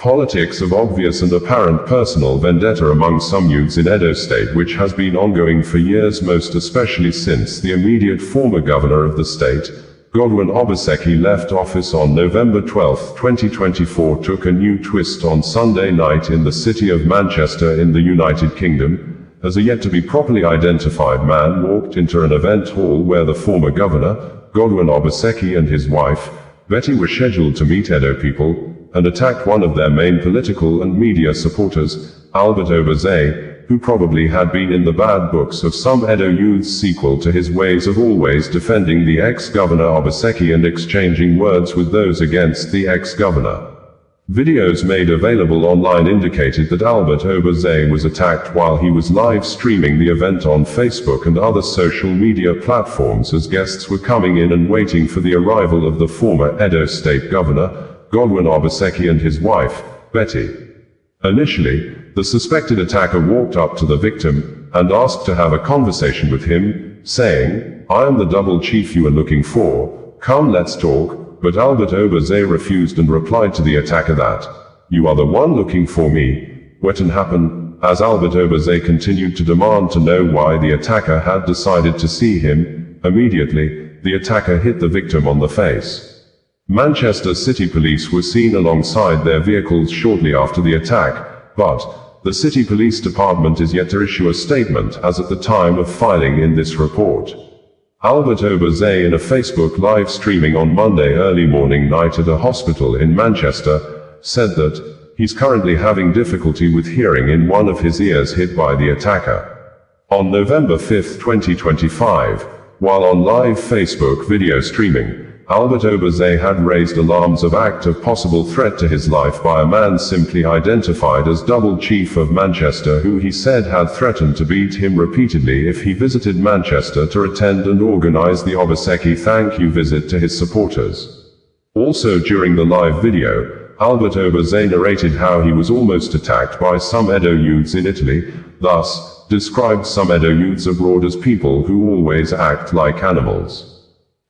Politics of obvious and apparent personal vendetta among some youths in Edo State, which has been ongoing for years, most especially since the immediate former governor of the state, Godwin Obaseki, left office on November 12, 2024, took a new twist on Sunday night in the city of Manchester in the United Kingdom, as a yet-to-be properly identified man walked into an event hall where the former governor, Godwin Obaseki, and his wife, Betty, were scheduled to meet Edo people, and attacked one of their main political and media supporters, Aide Obaze, who probably had been in the bad books of some Edo youth's sequel to his ways of always defending the ex-governor Obaseki and exchanging words with those against the ex-governor. Videos made available online indicated that Aide Obaze was attacked while he was live streaming the event on Facebook and other social media platforms as guests were coming in and waiting for the arrival of the former Edo State governor, Godwin Obaseki, and his wife, Betty. Initially, the suspected attacker walked up to the victim and asked to have a conversation with him, saying, "I am the double chief you are looking for, come let's talk," but Aide Obaze refused and replied to the attacker that, "You are the one looking for me." What had happened, as Aide Obaze continued to demand to know why the attacker had decided to see him. Immediately, the attacker hit the victim on the face. Manchester City Police were seen alongside their vehicles shortly after the attack, but the City Police Department is yet to issue a statement as at the time of filing in this report. Aide Obaze, in a Facebook live streaming on Monday early morning night at a hospital in Manchester, said that he's currently having difficulty with hearing in one of his ears hit by the attacker. On November 5, 2025, while on live Facebook video streaming, Aide Obaze had raised alarms of act of possible threat to his life by a man simply identified as Double Chief of Manchester, who he said had threatened to beat him repeatedly if he visited Manchester to attend and organize the Obaseki thank you visit to his supporters. Also during the live video, Aide Obaze narrated how he was almost attacked by some Edo youths in Italy, thus described some Edo youths abroad as people who always act like animals.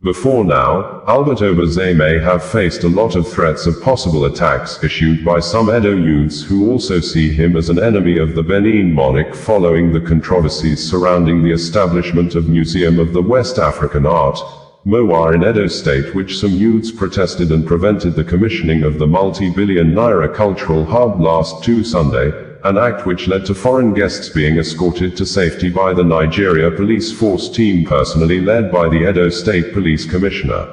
Before now, Aide Obaze may have faced a lot of threats of possible attacks issued by some Edo youths who also see him as an enemy of the Benin monarch following the controversies surrounding the establishment of Museum of the West African Art, MOAR, in Edo State, which some youths protested and prevented the commissioning of the multi-billion naira cultural hub last Sunday, an act which led to foreign guests being escorted to safety by the Nigeria police force team personally led by the Edo State Police Commissioner.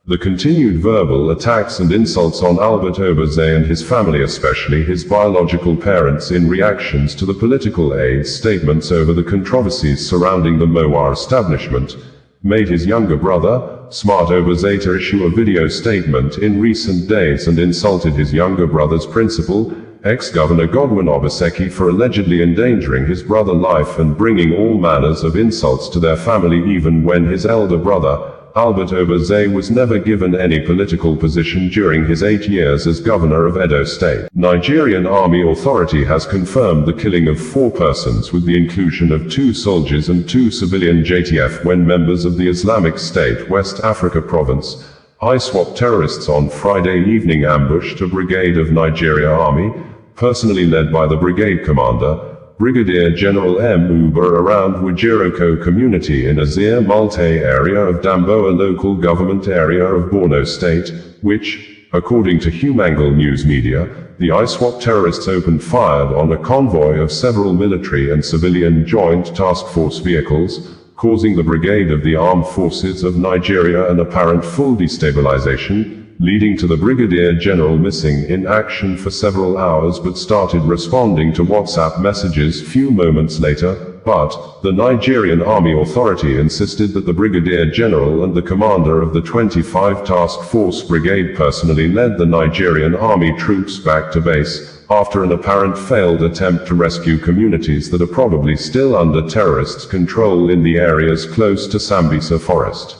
The continued verbal attacks and insults on Aide Obaze and his family, especially his biological parents, in reactions to the political aide's statements over the controversies surrounding the MOAR establishment, made his younger brother, Smart Obaze, to issue a video statement in recent days and insulted his younger brother's principal, ex-governor Godwin Obaseki, for allegedly endangering his brother's life and bringing all manners of insults to their family, even when his elder brother, Aide Obaze, was never given any political position during his 8 years as governor of Edo State. Nigerian Army Authority has confirmed the killing of 4 persons with the inclusion of 2 soldiers and 2 civilian JTF when members of the Islamic State West Africa Province, ISWAP terrorists, on Friday evening ambushed a brigade of Nigeria Army, personally led by the brigade commander, Brigadier General M. Uber, around Wujiroko community in Azir Multe area of Damboa local government area of Borno State, which, according to Humangle News Media, the ISWAP terrorists opened fire on a convoy of several military and civilian joint task force vehicles, causing the brigade of the Armed Forces of Nigeria an apparent full destabilization, leading to the Brigadier General missing in action for several hours but started responding to WhatsApp messages few moments later, but the Nigerian Army Authority insisted that the Brigadier General and the commander of the 25 Task Force Brigade personally led the Nigerian Army troops back to base, after an apparent failed attempt to rescue communities that are probably still under terrorists' control in the areas close to Sambisa Forest.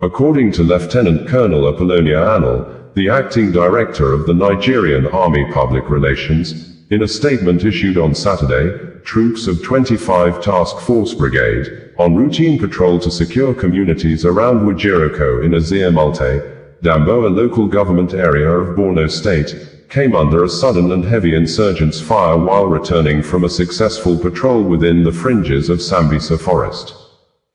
According to Lieutenant Colonel Apollonia Anil, the acting director of the Nigerian Army Public Relations, in a statement issued on Saturday, troops of 25 Task Force Brigade, on routine patrol to secure communities around Wujiroko in Azir Multe, Damboa local government area of Borno State, came under a sudden and heavy insurgents' fire while returning from a successful patrol within the fringes of Sambisa Forest.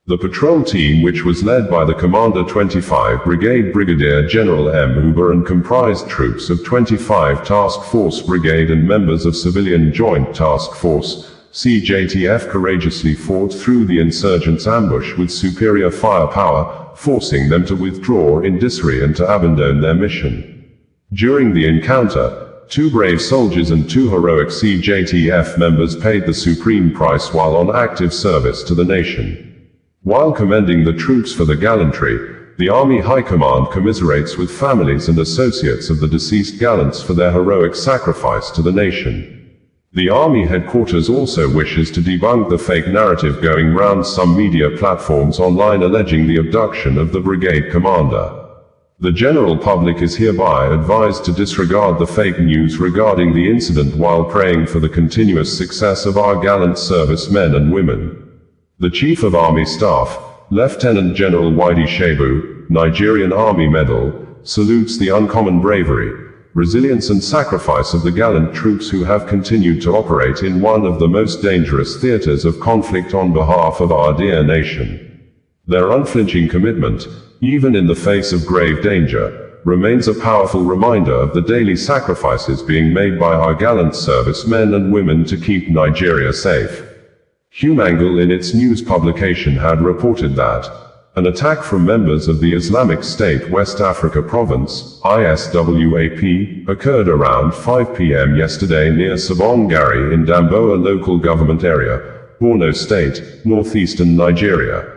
The patrol team, which was led by the Commander 25 Brigade Brigadier General M. Uber and comprised troops of 25 Task Force Brigade and members of Civilian Joint Task Force, CJTF, courageously fought through the insurgents' ambush with superior firepower, forcing them to withdraw in disarray and to abandon their mission. During the encounter, 2 brave soldiers and 2 heroic CJTF members paid the supreme price while on active service to the nation. While commending the troops for the gallantry, the Army High Command commiserates with families and associates of the deceased gallants for their heroic sacrifice to the nation. The Army headquarters also wishes to debunk the fake narrative going round some media platforms online alleging the abduction of the brigade commander. The general public is hereby advised to disregard the fake news regarding the incident while praying for the continuous success of our gallant servicemen and women. The Chief of Army Staff, Lieutenant General Wide Shebu, Nigerian Army Medal, salutes the uncommon bravery, resilience and sacrifice of the gallant troops who have continued to operate in one of the most dangerous theaters of conflict on behalf of our dear nation. Their unflinching commitment, even in the face of grave danger, remains a powerful reminder of the daily sacrifices being made by our gallant servicemen and women to keep Nigeria safe. Humangle in its news publication had reported that an attack from members of the Islamic State West Africa Province, ISWAP, occurred around 5 p.m. yesterday near Sabongari in Damboa local government area, Borno State, northeastern Nigeria.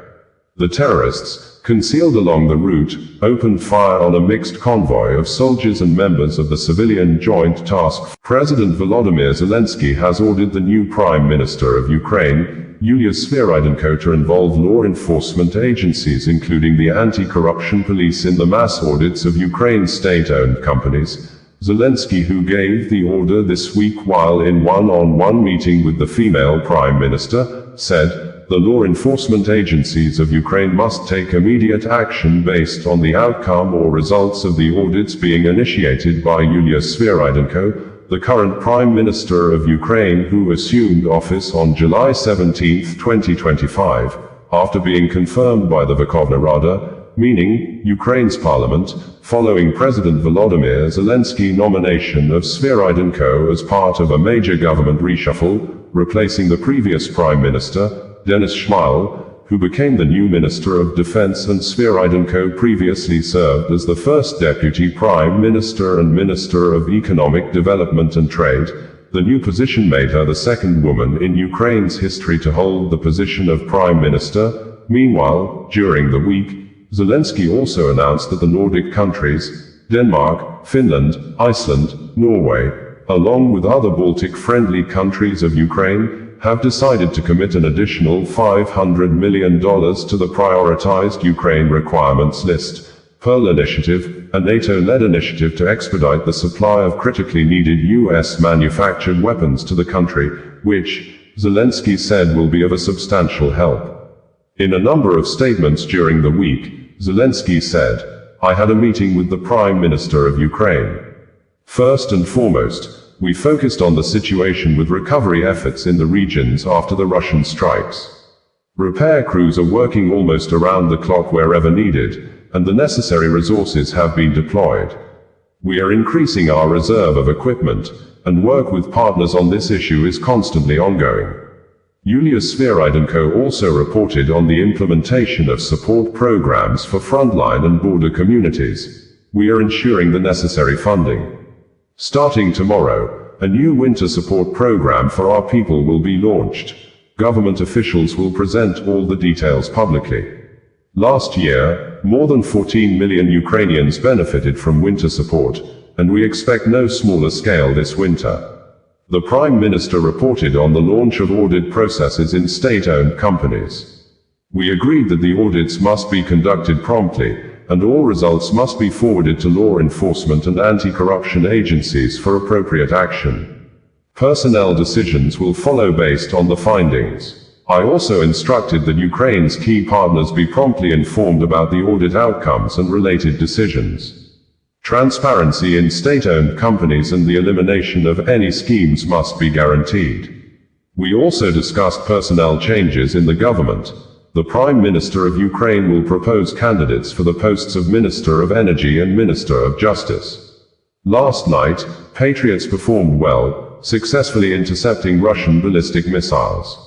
The terrorists, concealed along the route, opened fire on a mixed convoy of soldiers and members of the Civilian Joint Task Force. President Volodymyr Zelensky has ordered the new Prime Minister of Ukraine, Yulia Sviridenko, to involve law enforcement agencies including the anti-corruption police in the mass audits of Ukraine's state-owned companies. Zelensky, who gave the order this week while in one-on-one meeting with the female Prime Minister, said, "The law enforcement agencies of Ukraine must take immediate action based on the outcome or results of the audits being initiated by Yulia Sviridenko, the current Prime Minister of Ukraine, who assumed office on July 17, 2025, after being confirmed by the Verkhovna Rada, meaning Ukraine's parliament, following President Volodymyr Zelensky's nomination of Sviridenko as part of a major government reshuffle, replacing the previous Prime Minister, Denis Shmyhal, who became the new Minister of Defense, and Sviridenko previously served as the first Deputy Prime Minister and Minister of Economic Development and Trade. The new position made her the second woman in Ukraine's history to hold the position of Prime Minister. Meanwhile, during the week, Zelensky also announced that the Nordic countries, Denmark, Finland, Iceland, Norway, along with other Baltic-friendly countries of Ukraine, have decided to commit an additional $500 million to the prioritized Ukraine requirements list, Pearl Initiative, a NATO-led initiative to expedite the supply of critically needed US-manufactured weapons to the country, which, Zelensky said, will be of a substantial help. In a number of statements during the week, Zelensky said, "I had a meeting with the Prime Minister of Ukraine. First and foremost, we focused on the situation with recovery efforts in the regions after the Russian strikes. Repair crews are working almost around the clock wherever needed, and the necessary resources have been deployed. We are increasing our reserve of equipment, and work with partners on this issue is constantly ongoing." Yulia Sviridenko also reported on the implementation of support programs for frontline and border communities. "We are ensuring the necessary funding. Starting tomorrow, a new winter support program for our people will be launched. Government officials will present all the details publicly." Last year, more than 14 million Ukrainians benefited from winter support, and we expect no smaller scale this winter. The Prime Minister reported on the launch of audit processes in state-owned companies. "We agreed that the audits must be conducted promptly, and all results must be forwarded to law enforcement and anti-corruption agencies for appropriate action. Personnel decisions will follow based on the findings. I also instructed that Ukraine's key partners be promptly informed about the audit outcomes and related decisions." Transparency in state-owned companies and the elimination of any schemes must be guaranteed. We also discussed personnel changes in the government. The Prime Minister of Ukraine will propose candidates for the posts of Minister of Energy and Minister of Justice. Last night, patriots performed well, successfully intercepting Russian ballistic missiles.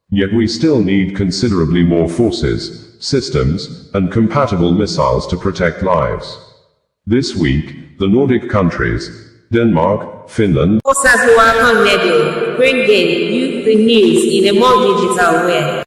Yet we still need considerably more forces, systems, and compatible missiles to protect lives. This week, the Nordic countries, Denmark, Finland, bringing you the news in a more digital way.